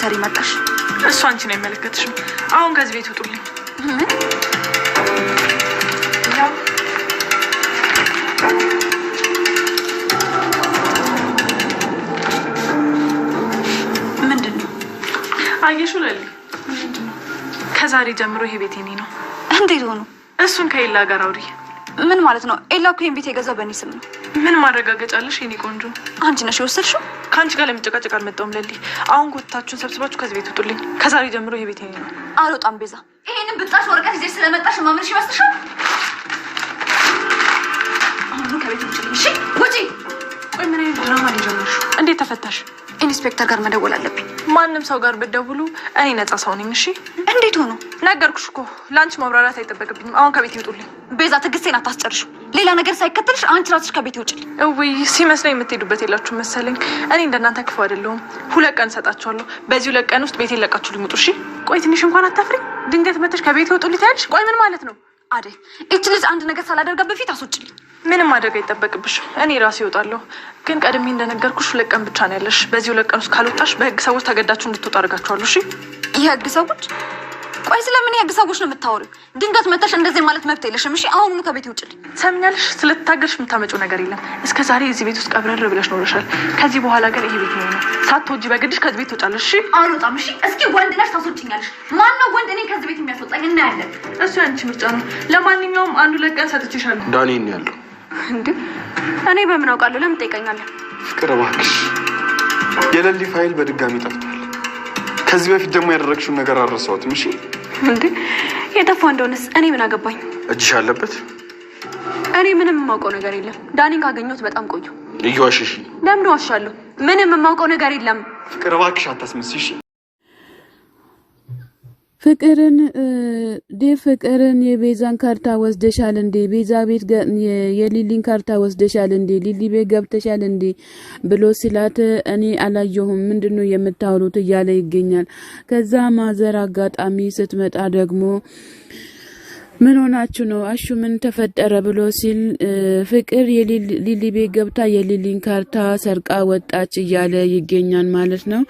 ልትሰሪ መጣሽ? እሱ አንቺን አይመለከትሽም። አሁን ከዚህ ቤት ውጡልኝ። ምንድነው? አየሹ ለሊ፣ ከዛሬ ጀምሮ ይሄ ቤት የኔ ነው። እንዴት ሆኖ? እሱን ከኤላ ጋር አውሪ። ምን ማለት ነው? ኤላ እኮ ይሄን ቤት የገዛው በእኔ ስም ነው። ምን ማረጋገጫለሽ የኔ ቆንጆ? አንቺ ነሽ የወሰድሽው። ከአንቺ ጋር ለመጨቃጨቅ አልመጣሁም ለሊ። አሁን ጎታችሁን ሰብስባችሁ ከዚህ ቤት ውጡልኝ። ከዛሬ ጀምሮ ይሄ ቤት የኔ ነው። አልወጣም ቤዛ። ይሄንን ብጣሽ ወረቀት ይዘሽ ስለመጣሽ ማመንሽ ይመስልሻል? አሁን ከቤት ውጪ። እሺ ውጪ። ቆይ ምን አይነት ድራማ ነው የጀመርሽው? እንዴት ተፈታሽ? ኢንስፔክተር ጋር መደወል አለብኝ። ማንም ሰው ጋር ብትደውሉ እኔ ነጻ ሰው ነኝ። እሺ እንዴት ሆኖ? ነገርኩሽ እኮ ለአንቺ ማብራራት አይጠበቅብኝም። አሁን ከቤት ይውጡልኝ። ቤዛ ትዕግስቴን አታስጨርሹ። ሌላ ነገር ሳይከተልሽ አንቺ ራስሽ ከቤት ይውጪልኝ። እውይ ሲመስለኝ የምትሄዱበት የላችሁም መሰለኝ። እኔ እንደናንተ ክፉ አይደለሁም። 2 ቀን ሰጣችኋለሁ። በዚህ 2 ቀን ውስጥ ቤቴን ለቃችሁ ልሙጡ። እሺ ቆይ ትንሽ እንኳን አታፍሪ? ድንገት መተሽ ከቤት ይውጡልኝ ታያለሽ። ቆይ ምን ማለት ነው? አዴ እቺ ልጅ አንድ ነገር ሳላደርጋት በፊት አስወጪልኝ። ምንም ማድረግ አይጠበቅብሽ። እኔ ራሴ እወጣለሁ። ግን ቀድሜ እንደነገርኩሽ 2 ቀን ብቻ ነው ያለሽ። በዚህ 2 ቀን ውስጥ ካልወጣሽ በህግ ሰዎች ተገዳችሁ እንድትወጣ አድርጋችኋለሁ። እሺ የህግ ሰዎች? ቆይ ስለምን የህግ ሰዎች ነው የምታወሪው? ድንገት መተሽ እንደዚህ ማለት መብት የለሽም። እሺ አሁኑኑ ከቤት ይውጪልኝ። ሰምኛለሽ። ስለተታገልሽ የምታመጪው ነገር የለም። እስከ ዛሬ እዚህ ቤት ውስጥ ቀብረር ብለሽ ኖረሻል። ከዚህ በኋላ ግን ይሄ ቤት ነው ነው። ሳትወጂ በግድሽ ከዚህ ቤት ትወጫለሽ። እሺ አልወጣም። እሺ እስኪ ወንድ ነሽ ታስወጪኛለሽ። ማን ነው ወንድ እኔ ከዚህ ቤት የሚያስወጣኝ? እናያለን። እሱ ያንቺ ምርጫ ነው። ለማንኛውም 2 ቀን ሰጥቼሻለሁ። ዳኒ ነው ያለው። እንዴ እኔ በምን አውቃለሁ? ለምን ትጠይቀኛለህ? ፍቅር እባክሽ፣ የለሊ ፋይል በድጋሚ ጠፍቷል። ከዚህ በፊት ደግሞ ያደረግሽውን ነገር አልረሳሁትም። እሺ እንዴ የጠፋ እንደሆነስ እኔ ምን አገባኝ? እጅሽ አለበት። እኔ ምንም የማውቀው ነገር የለም። ዳኒን ካገኘሁት በጣም ቆዩ። እየዋሸሽ። ለምን ዋሻለሁ? ምንም የማውቀው ነገር የለም። ፍቅር እባክሽ አታስመስይሽ። ፍቅርን የቤዛን ካርታ ወስደሻል እንዴ? ቤዛ ቤት የሊሊን ካርታ ወስደሻል እንዴ? ሊሊ ቤት ገብተሻል እንዴ ብሎ ሲላት እኔ አላየሁም ምንድነው የምታወሩት እያለ ይገኛል። ከዛ ማዘር አጋጣሚ ስትመጣ ደግሞ ምን ሆናችሁ ነው? አሹ ምን ተፈጠረ ብሎ ሲል ፍቅር የሊሊ ቤት ገብታ የሊሊን ካርታ ሰርቃ ወጣች እያለ ይገኛል ማለት ነው።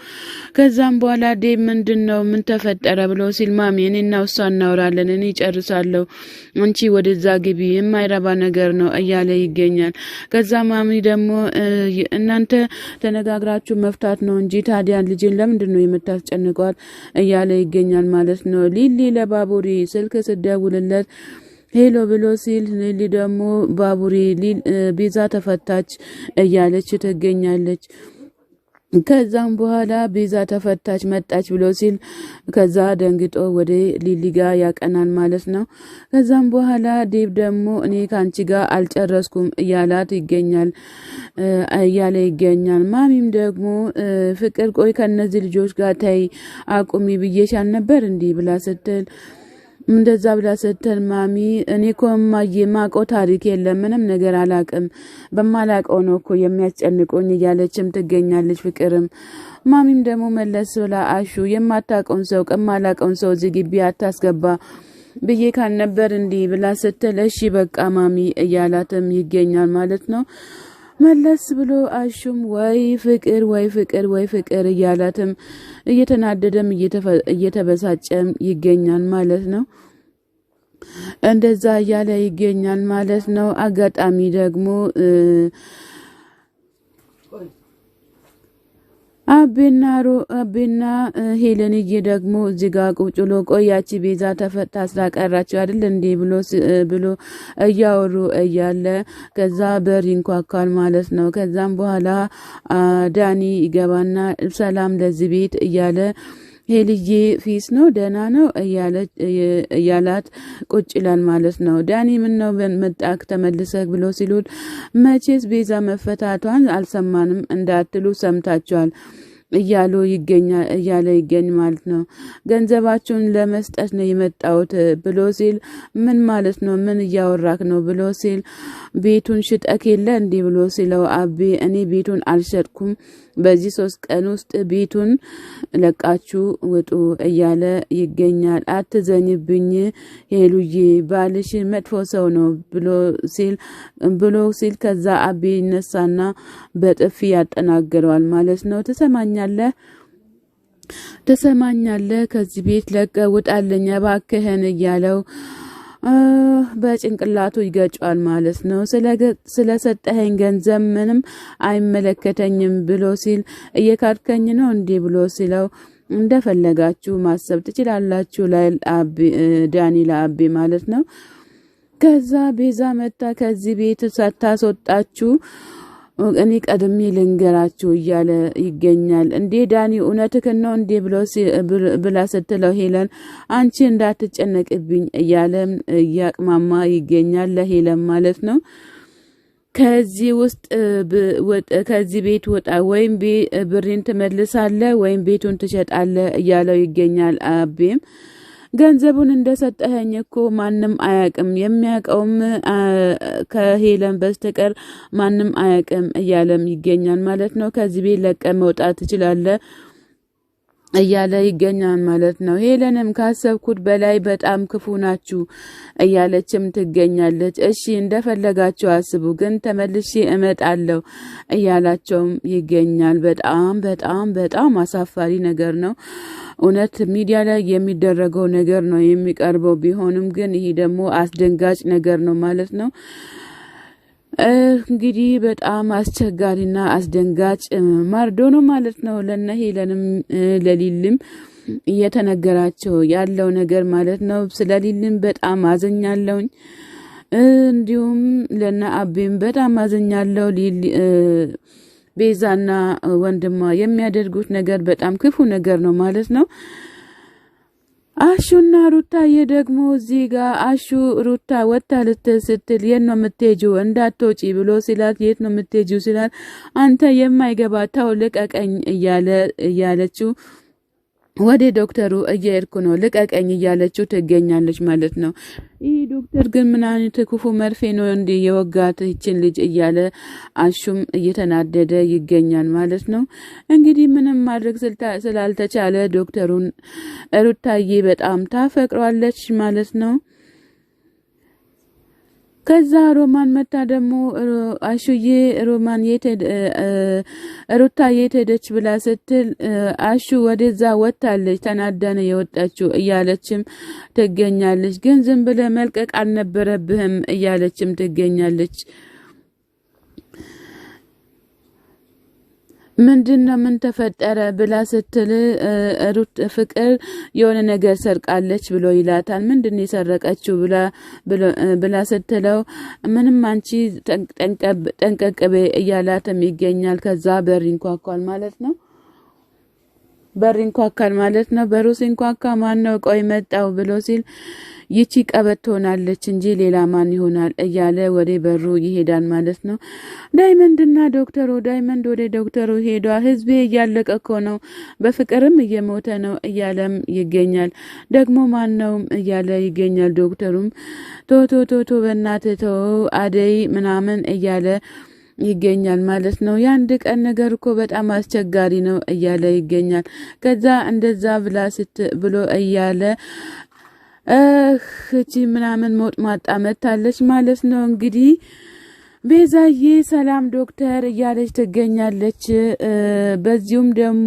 ከዛም በኋላ ዴብ ምንድነው ምን ተፈጠረ ብሎ ሲል ማሚ እኔና እሷ እናወራለን፣ እኔ ጨርሳለሁ፣ አንቺ ወደዛ ግቢ፣ የማይረባ ነገር ነው እያለ ይገኛል። ከዛ ማሚ ደግሞ እናንተ ተነጋግራችሁ መፍታት ነው እንጂ ታዲያ ልጅን ለምንድነው የምታስጨንቋት እያለ ይገኛል ማለት ነው። ሊሊ ለባቡሪ ስልክ ስደውልለት ሄሎ ብሎ ሲል ሊሊ ደግሞ ባቡሪ ቤዛ ተፈታች እያለች ትገኛለች። ከዛም በኋላ ቤዛ ተፈታች መጣች ብሎ ሲል ከዛ ደንግጦ ወደ ሊሊ ጋር ያቀናል ማለት ነው። ከዛም በኋላ ዴብ ደግሞ እኔ ካንቺ ጋር አልጨረስኩም እያለ ይገኛል። ማሚም ደግሞ ፍቅር ቆይ ከነዚህ ልጆች ጋር ታይ አቁሚ ብዬሻል ነበር እንዲህ ብላ ስትል እንደዛ ብላ ስትል ማሚ እኔ እኮ ማቆ ታሪክ የለም ምንም ነገር አላቅም፣ በማላቀው ነው እኮ የሚያስጨንቁኝ እያለችም ትገኛለች። ፍቅርም ማሚም ደግሞ መለስ ብላ አሹ የማታቀውን ሰው ከማላቀውን ሰው እዚህ ግቢ አታስገባ ብዬ ካልነበር እንዲህ ብላ ስትል እሺ በቃ ማሚ እያላትም ይገኛል ማለት ነው። መለስ ብሎ አሹም ወይ ፍቅር እያላትም እየተናደደም እየተበሳጨም ይገኛል ማለት ነው። እንደዛ እያለ ይገኛል ማለት ነው። አጋጣሚ ደግሞ አቤና ሄለንዬ ደግሞ እዚህ ጋር ቁጭ ብሎ ቆያቺ ቤዛ ተፈታ ስላቀራቸው አይደል እንዴ ብሎ እያወሩ እያለ ከዛ በር ይንኳኳል ማለት ነው። ከዛም በኋላ ዳኒ ይገባና ሰላም ለዚህ ቤት እያለ ሄልዬ ፊስ ነው ደህና ነው እያላት ቁጭ ይላል ማለት ነው። ዳኒ ምን ነው መጣክ ተመልሰክ ብሎ ሲሉት መቼስ ቤዛ መፈታቷን አልሰማንም እንዳትሉ ሰምታችኋል እያለ ይገኝ ማለት ነው። ገንዘባችሁን ለመስጠት ነው የመጣሁት ብሎ ሲል ምን ማለት ነው ምን እያወራክ ነው ብሎ ሲል ቤቱን ሽጠክ የለ እንዲህ ብሎ ሲለው አቤ እኔ ቤቱን አልሸጥኩም፣ በዚህ 3 ቀን ውስጥ ቤቱን ለቃችሁ ውጡ እያለ ይገኛል። አትዘኝብኝ ሄሉዬ ባልሽ መጥፎ ሰው ነው ብሎ ሲል ከዛ አቤ ይነሳና በጥፊ ያጠናግረዋል ማለት ነው። ትሰማኛለህ ተሰማኛለህ ከዚህ ቤት ለቀህ ውጣልኝ እባክህን እያለው በጭንቅላቱ ይገጫል ማለት ነው። ስለሰጠኸኝ ገንዘብ ምንም አይመለከተኝም ብሎ ሲል እየካድከኝ ነው እንዴ ብሎ ሲለው እንደፈለጋችሁ ማሰብ ትችላላችሁ ላይ ዳኒ ለአቤ ማለት ነው። ከዛ ቤዛ መጣ ከዚህ ቤት ሳታስወጣችሁ እኔ ቀድሜ ልንገራችሁ እያለ ይገኛል። እንዴ ዳኒ እውነትህን ነው እንዴ ብላ ስትለው ሄለን አንቺ እንዳትጨነቅብኝ እያለ እያቅማማ ይገኛል ለሄለን ማለት ነው። ከዚህ ውስጥ ከዚህ ቤት ወጣ ወይም ብሬን ትመልሳለህ ወይም ቤቱን ትሸጣለህ እያለው ይገኛል። አቤም ገንዘቡን እንደሰጠኸኝ እኮ ማንም አያቅም የሚያቀውም ከሄለን በስተቀር ማንም አያቅም እያለም ይገኛል ማለት ነው። ከዚህ ቤት ለቀ መውጣት ትችላለህ እያለ ይገኛል ማለት ነው። ሄለንም ካሰብኩት በላይ በጣም ክፉ ናችሁ እያለችም ትገኛለች። እሺ እንደፈለጋችሁ አስቡ ግን ተመልሼ እመጣለሁ እያላቸውም ይገኛል። በጣም በጣም በጣም አሳፋሪ ነገር ነው። እውነት ሚዲያ ላይ የሚደረገው ነገር ነው የሚቀርበው ቢሆንም ግን ይሄ ደግሞ አስደንጋጭ ነገር ነው ማለት ነው። እንግዲህ በጣም አስቸጋሪና አስደንጋጭ ማርዶ ነው ማለት ነው። ለነ ሄለንም ለሊልም እየተነገራቸው ያለው ነገር ማለት ነው። ስለሊልም በጣም አዘኛለሁ እንዲሁም ለነ አቤም በጣም አዘኛለሁ። ቤዛና ወንድሟ የሚያደርጉት ነገር በጣም ክፉ ነገር ነው ማለት ነው። አሹና ሩታዬ ደግሞ እዚህ ጋር አሹ ሩታ ወጣ ስትል የት ነው የምትሄጂው እንዳትወጪ ብሎ ሲላት የት ነው የምትሄጂው ሲላት አንተ የማይገባ ተው ልቀቀኝ እያለችው ወደ ዶክተሩ እየሄድኩ ነው ልቀቀኝ እያለችው ትገኛለች ማለት ነው። ይህ ዶክተር ግን ምን አይነት ክፉ መርፌ ነው እንዴ የወጋት ይችን ልጅ እያለ አሹም እየተናደደ ይገኛል ማለት ነው። እንግዲህ ምንም ማድረግ ስላልተቻለ ዶክተሩን ሩታዬ በጣም ታፈቅሯለች ማለት ነው። ከዛ ሮማን መታ ደግሞ አሹዬ ሮማን ሩታ የት ሄደች ብላ ስትል አሹ ወደዛ ወጣለች ተናዳነ የወጣችው እያለችም ትገኛለች። ግን ዝም ብለህ መልቀቅ አልነበረብህም እያለችም ትገኛለች። ምንድነው ምን ተፈጠረ ብላ ስትል ሩት ፍቅር የሆነ ነገር ሰርቃለች ብሎ ይላታል። ምንድነው የሰረቀችው ብላ ስትለው ምንም አንቺ ጠንቀቅበ እያላትም ይገኛል። ከዛ በር ይንኳኳል ማለት ነው። በሩ ሲንኳኳ ማን ነው ቆይ መጣው ብሎ ሲል ይቺ ቀበቶ ሆናለች እንጂ ሌላ ማን ይሆናል እያለ ወደ በሩ ይሄዳል ማለት ነው። ዳይመንድ ወደ ዶክተሩ ሄዷል። ህዝቤ እያለቀ እኮ ነው በፍቅርም እየሞተ ነው እያለም ይገኛል። ደግሞ ማን ነው እያለ ይገኛል። ዶክተሩም ቶቶ በእናትህ ተው አደይ ምናምን እያለ ይገኛል ማለት ነው። የአንድ ቀን ነገር እኮ በጣም አስቸጋሪ ነው እያለ ይገኛል። ከዛ እንደዛ ብሎ እያለ እቺ ምናምን ሞት ማጣመታለች ማለት ነው። እንግዲህ ቤዛዬ ሰላም ዶክተር እያለች ትገኛለች። በዚሁም ደግሞ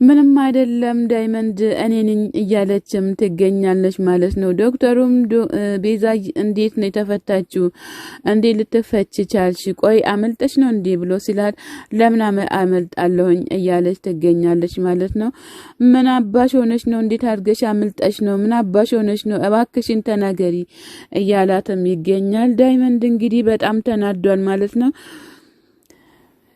ምንም አይደለም ዳይመንድ እኔ ነኝ እያለችም ትገኛለች ማለት ነው። ዶክተሩም ቤዛ እንዴት ነው የተፈታችው? እንዴት ልትፈች ቻልሽ? ቆይ አመልጠሽ ነው እንዴ ብሎ ሲላት ለምን አመልጣለሁኝ እያለች ትገኛለች ማለት ነው። ምን አባሽ ሆነሽ ነው? እንዴት አድርገሽ አመልጠሽ ነው? ምን አባሽ ሆነሽ ነው? እባክሽን ተናገሪ እያላትም ይገኛል። ዳይመንድ እንግዲህ በጣም ተናዷል ማለት ነው።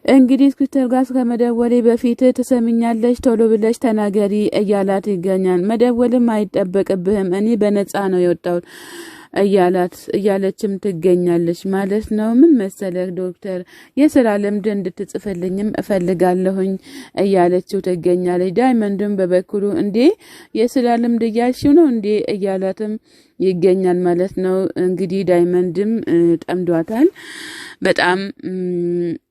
እንግዲህ ስክሪፕተር ጋር ከመደወሌ በፊት ትሰሚኛለሽ ቶሎ ብለሽ ተናገሪ እያላት ይገኛል። መደወልም አይጠበቅብህም እኔ በነፃ ነው የወጣሁት እያለችም ትገኛለች ማለት ነው። ምን መሰለህ ዶክተር የስራ ልምድ እንድትጽፍልኝም እፈልጋለሁኝ እያለችው ትገኛለች። ዳይመንድም በበኩሉ እንዴ የስራ ልምድ እያልሽው ነው እንዴ እያላትም ይገኛል ማለት ነው። እንግዲህ ዳይመንድም ጠምዷታል። በጣም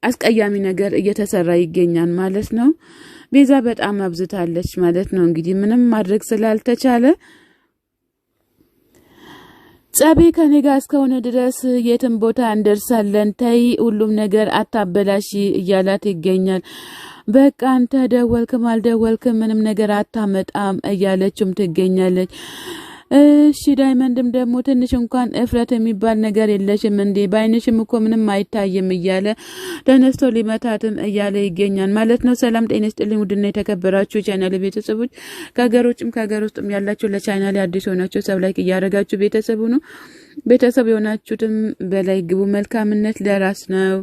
አስቀያሚ ነገር እየተሰራ ይገኛል ማለት ነው። ቤዛ በጣም አብዝታለች ማለት ነው። እንግዲህ ምንም ማድረግ ስላልተቻለ ጸቤ ከኔ ጋር እስከሆነ ድረስ የትም ቦታ እንደርሳለን፣ ተይ ሁሉም ነገር አታበላሽ እያላት ይገኛል። በቃ አንተ ደወልክም አልደወልክም ምንም ነገር አታመጣም እያለችም ትገኛለች። እሺ ዳይመንድም ደግሞ ትንሽ እንኳን እፍረት የሚባል ነገር የለሽም እንዴ? ባይንሽም እኮ ምንም አይታይም እያለ ተነስቶ ሊመታትም እያለ ይገኛል ማለት ነው። ሰላም ጤና ይስጥልኝ ውድና የተከበራችሁ ቻናል ቤተሰቦች ከሀገር ውጭም ከሀገር ውስጥም ያላችሁ ለቻናል አዲስ ሆናችሁ ሰብ ላይክ እያደረጋችሁ ቤተሰቡ ነው። ቤተሰብ የሆናችሁትም በላይ ግቡ። መልካምነት ለራስ ነው።